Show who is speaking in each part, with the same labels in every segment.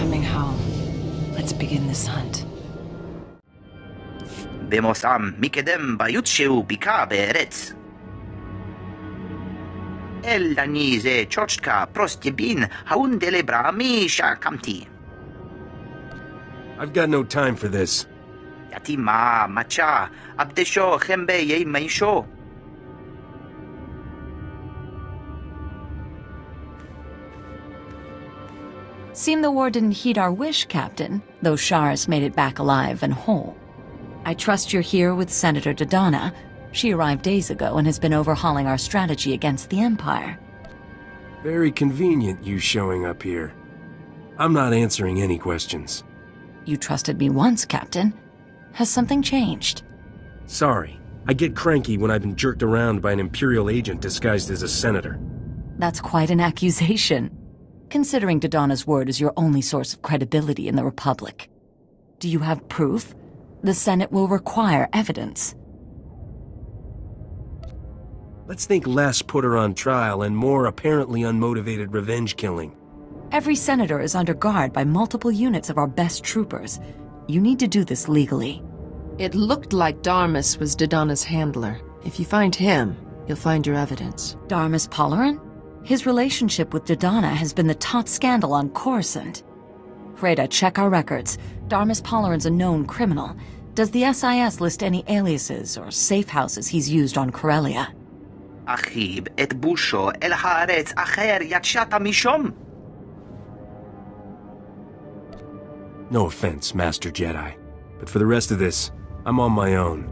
Speaker 1: coming, Hal. Let's begin this hunt.
Speaker 2: במוסם מקדם ביוטשו ביקה בארץ. אל אני זה צ'וצ'קה פרוסטייבין האונדלברה משקמתי.
Speaker 3: I've got no time for this.
Speaker 2: יתימה, מצ'ה, עבדשו חמבה ימישו.
Speaker 4: Seemed the war didn't heed our wish, Captain, though Shars made it back alive and whole. I trust you're here with Senator Dodonna. She arrived days ago and has been overhauling our strategy against the Empire.
Speaker 3: Very convenient you showing up here. I'm not answering any questions.
Speaker 4: You trusted me once, Captain. Has something changed?
Speaker 3: Sorry. I get cranky when I've been jerked around by an Imperial agent disguised as a senator.
Speaker 4: That's quite an accusation, considering Dodonna's word is your only source of credibility in the Republic. Do you have proof? The Senate will require evidence.
Speaker 3: Let's think less put her on trial and more apparently unmotivated revenge killing.
Speaker 4: Every senator is under guard by multiple units of our best troopers. You need to do this legally.
Speaker 1: It looked like Darmus was Dodonna's handler. If you find him, you'll find your evidence.
Speaker 4: Darmus Polarin? His relationship with Dodonna has been the top scandal on Coruscant. Freda, check our records. Darmus Polarin's a known criminal. Does the SIS list any aliases or safe houses he's used on Corellia?
Speaker 2: אחיב את בושו אל הארץ אחר יצאת משום.
Speaker 3: No offense, Master Jedi. But for the rest of this, I'm on my own.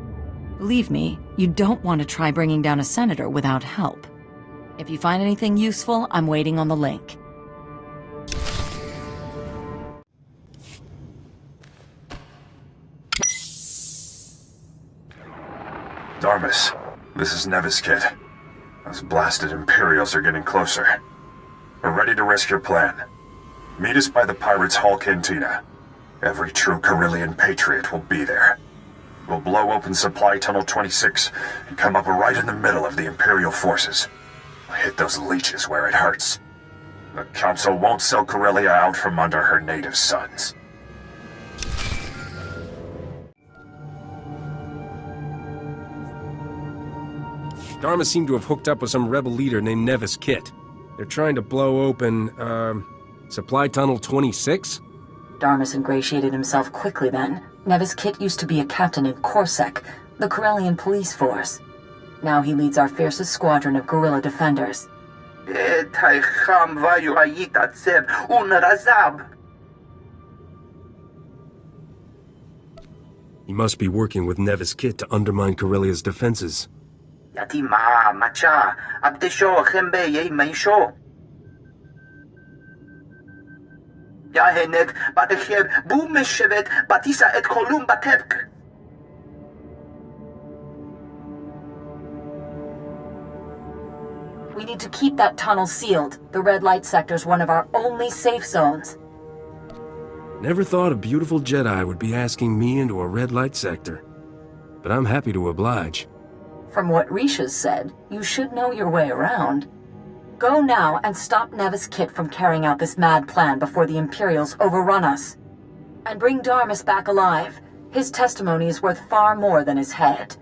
Speaker 4: Believe me, you don't want to try bringing down a senator without help. If you find anything useful, I'm waiting on the link.
Speaker 5: Darmus, this is Nevis Kid. Those blasted Imperials are getting closer. We're ready to risk your plan. Meet us by the Pirates' Hall Cantina. Every true Corellian patriot will be there. We'll blow open Supply Tunnel 26 and come up right in the middle of the Imperial forces. We'll hit those leeches where it hurts. The Council won't sell Corellia out from under her native sons.
Speaker 3: Dharma seemed to have hooked up with some rebel leader named Nevis Kit. They're trying to blow open, Supply Tunnel 26?
Speaker 4: Darmus ingratiated himself quickly then. Nevis Kit used to be a captain in Corsec, the Corellian police force. Now he leads our fiercest squadron of guerrilla defenders.
Speaker 3: He must be working with Nevis Kit to undermine Corellia's defenses.
Speaker 2: יתימה, מצ'ה, עבדשו חמבה ימישו. יהנג בתחב בום משבת בתיסה את קולום בטבק.
Speaker 4: We need to keep that tunnel sealed. The red light sector's one of our only safe zones.
Speaker 3: Never thought a beautiful Jedi would be asking me into a red light sector. But I'm happy to oblige.
Speaker 4: From what Risha's said, you should know your way around. Go now and stop Nevis Kit from carrying out this mad plan before the Imperials overrun us. And bring Darmus back alive. His testimony is worth far more than his head.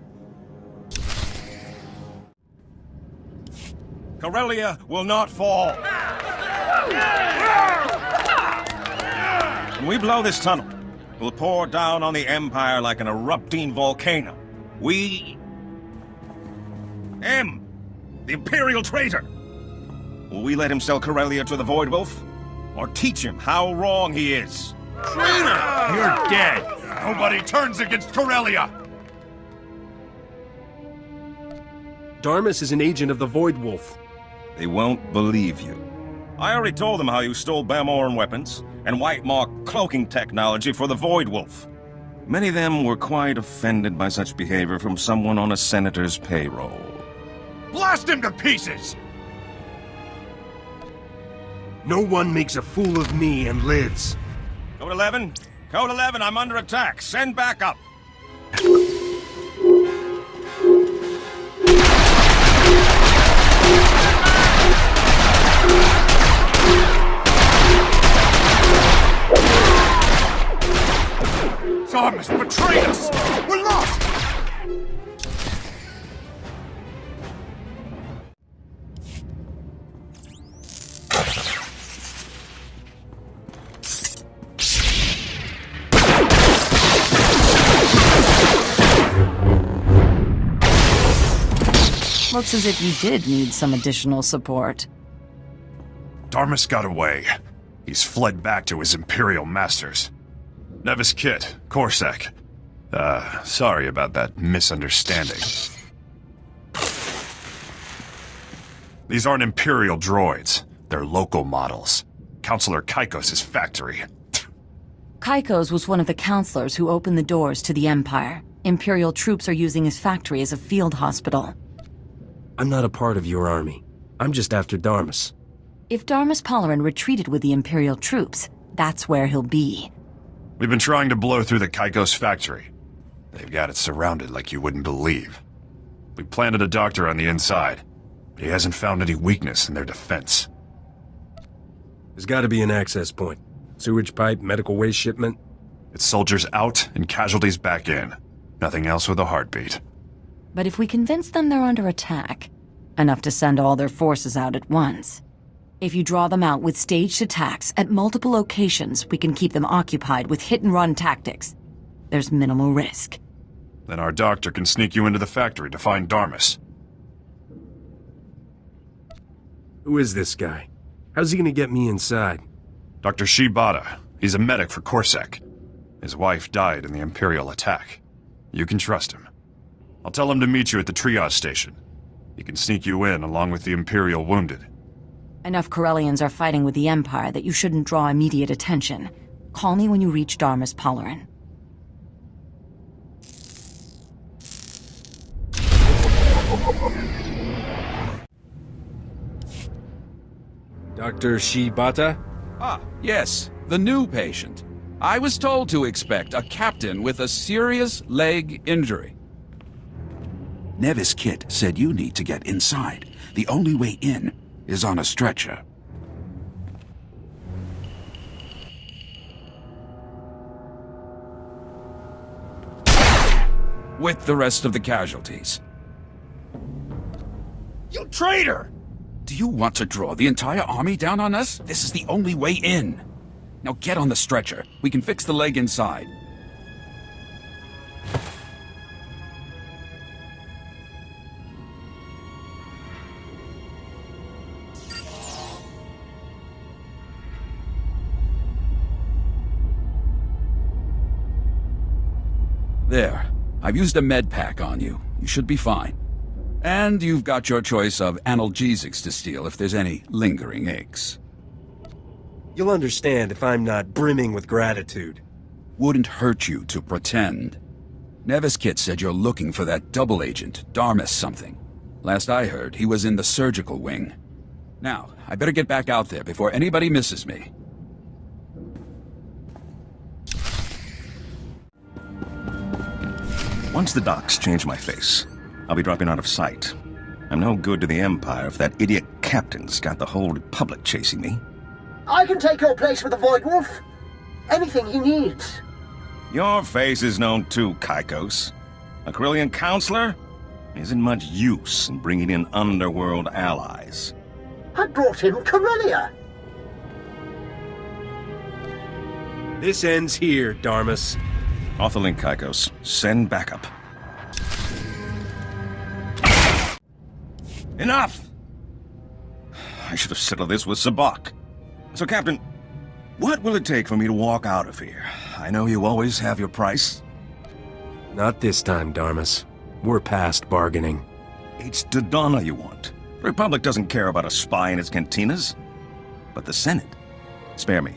Speaker 6: Corellia will not fall. When we blow this tunnel, we'll pour down on the Empire like an erupting volcano. Him, the Imperial traitor. Will we let him sell Corellia to the Voidwolf? Or teach him how wrong he is?
Speaker 5: Traitor! You're dead! Nobody turns against Corellia!
Speaker 3: Darmus is an agent of the Voidwolf.
Speaker 6: They won't believe you. I already told them how you stole Bamoran weapons and White Maw cloaking technology for the Voidwolf. Many of them were quite offended by such behavior from someone on a senator's payroll.
Speaker 5: Blast him to pieces!
Speaker 3: No one makes a fool of me and lives.
Speaker 6: Code 11? Code 11, I'm under attack. Send backup.
Speaker 5: Darmus betrayed us! We're lost!
Speaker 7: Looks as if you did need some additional support.
Speaker 5: Darmus got away. He's fled back to his Imperial masters. Nevis Kit, Corsac. Sorry about that misunderstanding. These aren't Imperial droids. They're local models. Counselor Kaikos' factory.
Speaker 7: Kaikos was one of the counselors who opened the doors to the Empire. Imperial troops are using his factory as a field hospital.
Speaker 3: I'm not a part of your army. I'm just after Darmus.
Speaker 7: If Darmus Polarin retreated with the Imperial troops, that's where he'll be.
Speaker 5: We've been trying to blow through the Kaikos factory. They've got it surrounded like you wouldn't believe. We planted a doctor on the inside, but he hasn't found any weakness in their defense.
Speaker 3: There's gotta be an access point. Sewage pipe, medical waste shipment.
Speaker 5: It's soldiers out and casualties back in. Nothing else with a heartbeat.
Speaker 7: But if we convince them they're under attack, enough to send all their forces out at once. If you draw them out with staged attacks at multiple locations, we can keep them occupied with hit-and-run tactics. There's minimal risk.
Speaker 5: Then our doctor can sneak you into the factory to find Darmus.
Speaker 3: Who is this guy? How's he gonna get me inside?
Speaker 5: Dr. Shibata. He's a medic for Corsac. His wife died in the Imperial attack. You can trust him. I'll tell him to meet you at the triage station. He can sneak you in along with the Imperial wounded.
Speaker 7: Enough Corellians are fighting with the Empire that you shouldn't draw immediate attention. Call me when you reach Darmus Polarin.
Speaker 3: Dr. Shibata?
Speaker 8: Ah, yes, the new patient. I was told to expect a captain with a serious leg injury.
Speaker 9: Nevis Kit said you need to get inside. The only way in is on a stretcher.
Speaker 8: With the rest of the casualties.
Speaker 9: You traitor! Do you want to draw the entire army down on us? This is the only way in. Now get on the stretcher. We can fix the leg inside.
Speaker 8: There. I've used a med pack on you. You should be fine. And you've got your choice of analgesics to steal if there's any lingering aches.
Speaker 3: You'll understand if I'm not brimming with gratitude.
Speaker 8: Wouldn't hurt you to pretend. Nevis Kit said you're looking for that double agent, Darmus something. Last I heard, he was in the surgical wing. Now, I better get back out there before anybody misses me.
Speaker 6: Once the docs change my face, I'll be dropping out of sight. I'm no good to the Empire if that idiot captain's got the whole Republic chasing me.
Speaker 10: I can take your place with the Voidwolf. Anything he needs.
Speaker 6: Your face is known too, Kaikos. A Corellian counselor isn't much use in bringing in underworld allies.
Speaker 10: I brought him Corellia.
Speaker 3: This ends here, Darmus.
Speaker 6: Off the link, Kaikos. Send backup. Enough! I should have settled this with Sabak. So, Captain, what will it take for me to walk out of here? I know you always have your price.
Speaker 3: Not this time, Darmus. We're past bargaining.
Speaker 6: It's Dodonna you want. The Republic doesn't care about a spy in its cantinas. But the Senate. Spare me,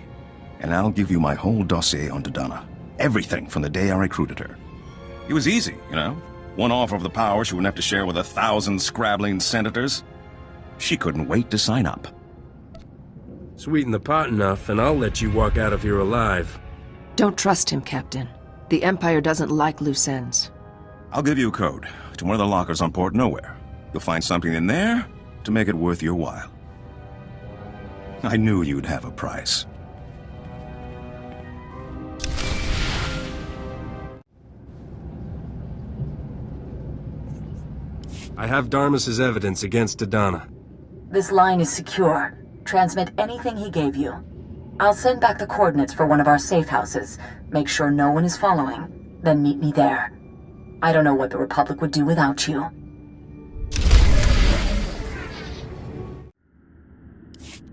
Speaker 6: and I'll give you my whole dossier on Dodonna. Everything from the day I recruited her. It was easy, you know? One offer of the power she wouldn't have to share with 1,000 scrabbling senators. She couldn't wait to sign up.
Speaker 3: Sweeten the pot enough, and I'll let you walk out of here alive.
Speaker 1: Don't trust him, Captain. The Empire doesn't like loose ends.
Speaker 6: I'll give you a code to one of the lockers on Port Nowhere. You'll find something in there to make it worth your while. I knew you'd have a price.
Speaker 3: I have Darmus's evidence against Dodonna.
Speaker 4: This line is secure. Transmit anything he gave you. I'll send back the coordinates for one of our safe houses. Make sure no one is following. Then meet me there. I don't know what the Republic would do without you.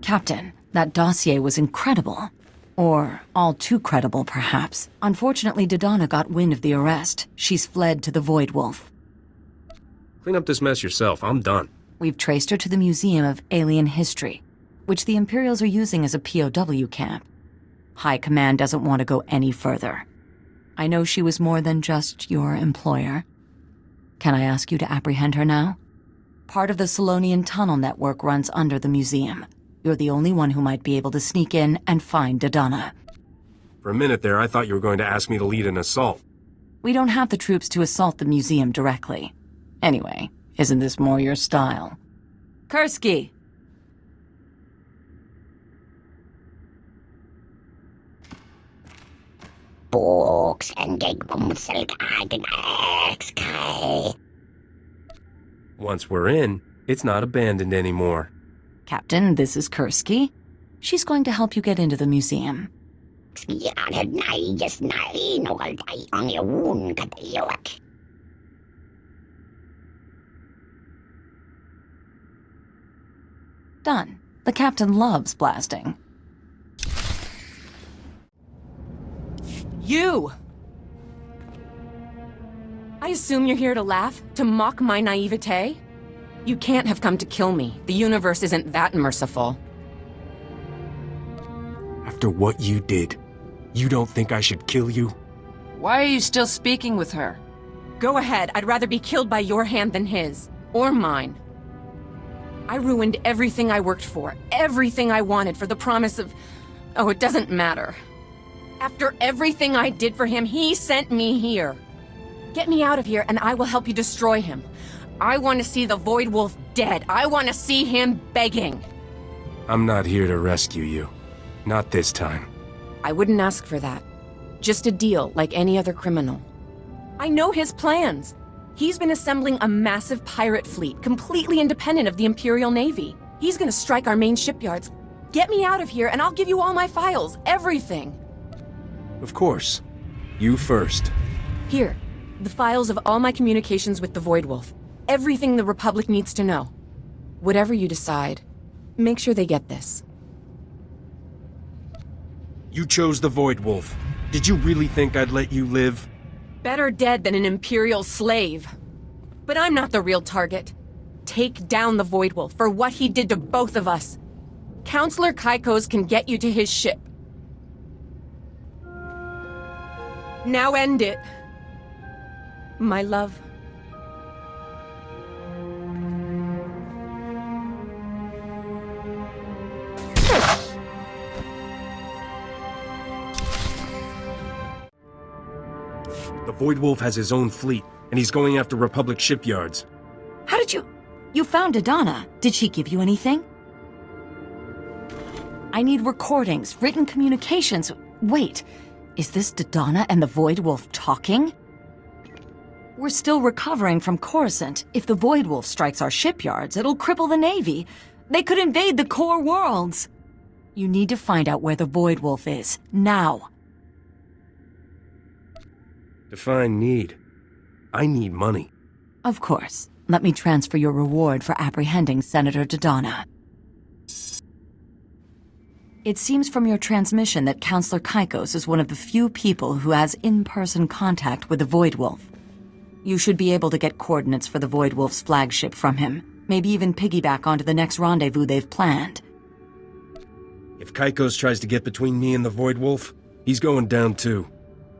Speaker 7: Captain, that dossier was incredible. Or all too credible, perhaps. Unfortunately, Dodonna got wind of the arrest. She's fled to the Voidwolf.
Speaker 3: Clean up this mess yourself. I'm done.
Speaker 7: We've traced her to the Museum of Alien History, which the Imperials are using as a POW camp. High Command doesn't want to go any further. I know she was more than just your employer. Can I ask you to apprehend her now? Part of the Solonian tunnel network runs under the museum. You're the only one who might be able to sneak in and find Dodonna.
Speaker 3: For a minute there, I thought you were going to ask me to lead an assault.
Speaker 7: We don't have the troops to assault the museum directly. Anyway, isn't this more your style? Kursky!
Speaker 3: Once we're in, it's not abandoned anymore.
Speaker 7: Captain, this is Kursky. She's going to help you get into the museum. Done. The captain loves blasting.
Speaker 11: You! I assume you're here to laugh? To mock my naivete? You can't have come to kill me. The universe isn't that merciful.
Speaker 3: After what you did, you don't think I should kill you?
Speaker 1: Why are you still speaking with her?
Speaker 11: Go ahead. I'd rather be killed by your hand than his. Or mine. I ruined everything I worked for. Everything I wanted for the promise of... Oh, it doesn't matter. After everything I did for him, he sent me here. Get me out of here and I will help you destroy him. I want to see the Voidwolf dead. I want to see him begging.
Speaker 3: I'm not here to rescue you. Not this time.
Speaker 11: I wouldn't ask for that. Just a deal like any other criminal. I know his plans. He's been assembling a massive pirate fleet, completely independent of the Imperial Navy. He's gonna strike our main shipyards. Get me out of here and I'll give you all my files, everything.
Speaker 3: Of course. You first.
Speaker 11: Here, the files of all my communications with the Voidwolf. Everything the Republic needs to know. Whatever you decide, make sure they get this.
Speaker 3: You chose the Voidwolf. Did you really think I'd let you live?
Speaker 11: Better dead than an Imperial slave. But I'm not the real target. Take down the Voidwolf for what he did to both of us. Counselor Kaikos can get you to his ship. Now end it. My love.
Speaker 3: The Voidwolf has his own fleet, and he's going after Republic shipyards.
Speaker 7: How did you... You found Dodonna. Did she give you anything? I need recordings, written communications. Wait, is this Dodonna and the Voidwolf talking? We're still recovering from Coruscant. If the Voidwolf strikes our shipyards, it'll cripple the Navy. They could invade the core worlds. You need to find out where the Voidwolf is, now.
Speaker 3: Define need. I need money.
Speaker 7: Of course. Let me transfer your reward for apprehending Senator Dodonna. It seems from your transmission that Counselor Kaikos is one of the few people who has in-person contact with the Voidwolf. You should be able to get coordinates for the Voidwolf's flagship from him. Maybe even piggyback onto the next rendezvous they've planned.
Speaker 3: If Kaikos tries to get between me and the Voidwolf, he's going down too.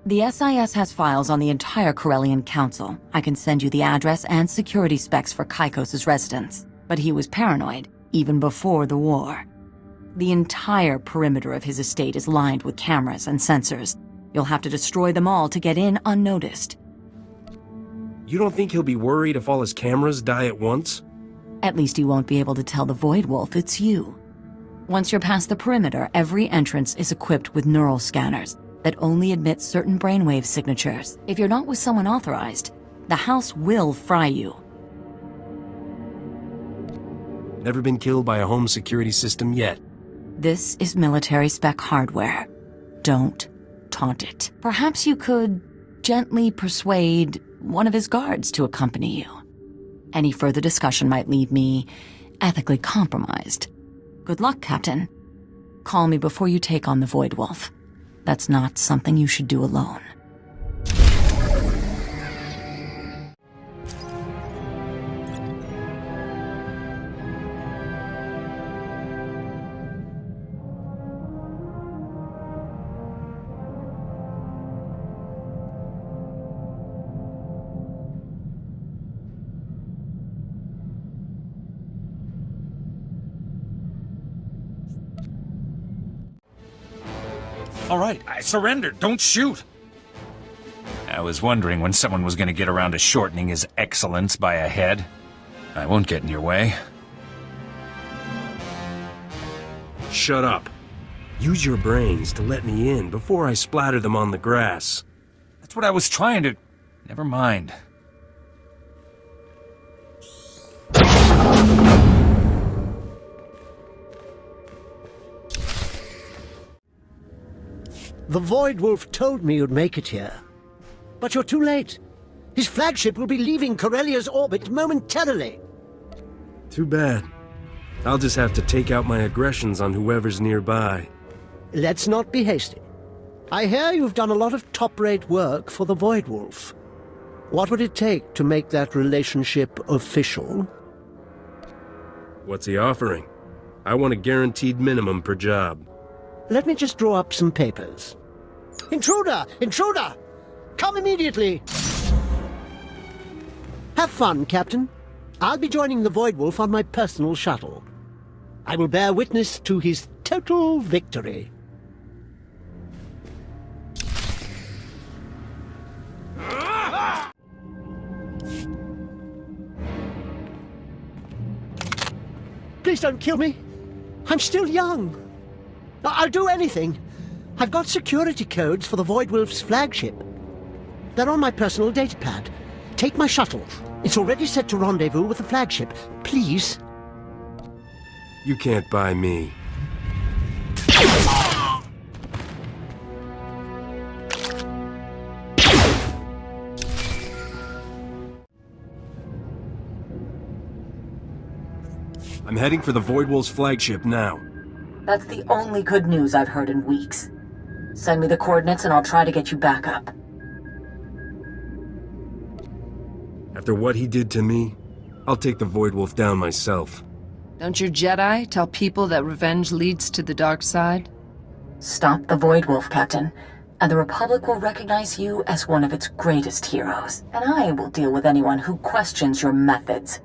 Speaker 7: The SIS has files on the entire Corellian Council. I can send you the address and security specs for Kaikos' residence. But he was paranoid, even before the war. The entire perimeter of his estate is lined with cameras and sensors. You'll have to destroy them all to get in unnoticed.
Speaker 3: You don't think he'll be worried if all his cameras die at once?
Speaker 7: At least he won't be able to tell the Voidwolf it's you. Once you're past the perimeter, every entrance is equipped with neural scanners that only admit certain brainwave signatures. If you're not with someone authorized, the house will fry you.
Speaker 3: Never been killed by a home security system yet.
Speaker 7: This is military spec hardware. Don't taunt it. Perhaps you could gently persuade one of his guards to accompany you. Any further discussion might leave me ethically compromised. Good luck, Captain. Call me before you take on the Voidwolf. That's not something you should do alone.
Speaker 12: All right, I surrendered. Don't shoot. I was wondering when someone was going to get around to shortening his excellence by a head. I won't get in your way.
Speaker 3: Shut up. Use your brains to let me in before I splatter them on the grass.
Speaker 12: That's what I was trying to... Never mind.
Speaker 10: The Voidwolf told me you'd make it here. But you're too late. His flagship will be leaving Corellia's orbit momentarily.
Speaker 3: Too bad. I'll just have to take out my aggressions on whoever's nearby.
Speaker 10: Let's not be hasty. I hear you've done a lot of top-rate work for the Voidwolf. What would it take to make that relationship official?
Speaker 3: What's he offering? I want a guaranteed minimum per job.
Speaker 10: Let me just draw up some papers. Intruder! Intruder! Come immediately! Have fun, Captain. I'll be joining the Voidwolf on my personal shuttle. I will bear witness to his total victory. Please don't kill me. I'm still young. I'll do anything. I've got security codes for the Voidwolf's flagship. They're on my personal datapad. Take my shuttle. It's already set to rendezvous with the flagship. Please.
Speaker 3: You can't buy me. I'm heading for the Voidwolf's flagship now.
Speaker 4: That's the only good news I've heard in weeks. Send me the coordinates and I'll try to get you back up.
Speaker 3: After what he did to me, I'll take the Voidwolf down myself.
Speaker 1: Don't your Jedi tell people that revenge leads to the dark side?
Speaker 4: Stop the Voidwolf, Captain, and the Republic will recognize you as one of its greatest heroes. And I will deal with anyone who questions your methods.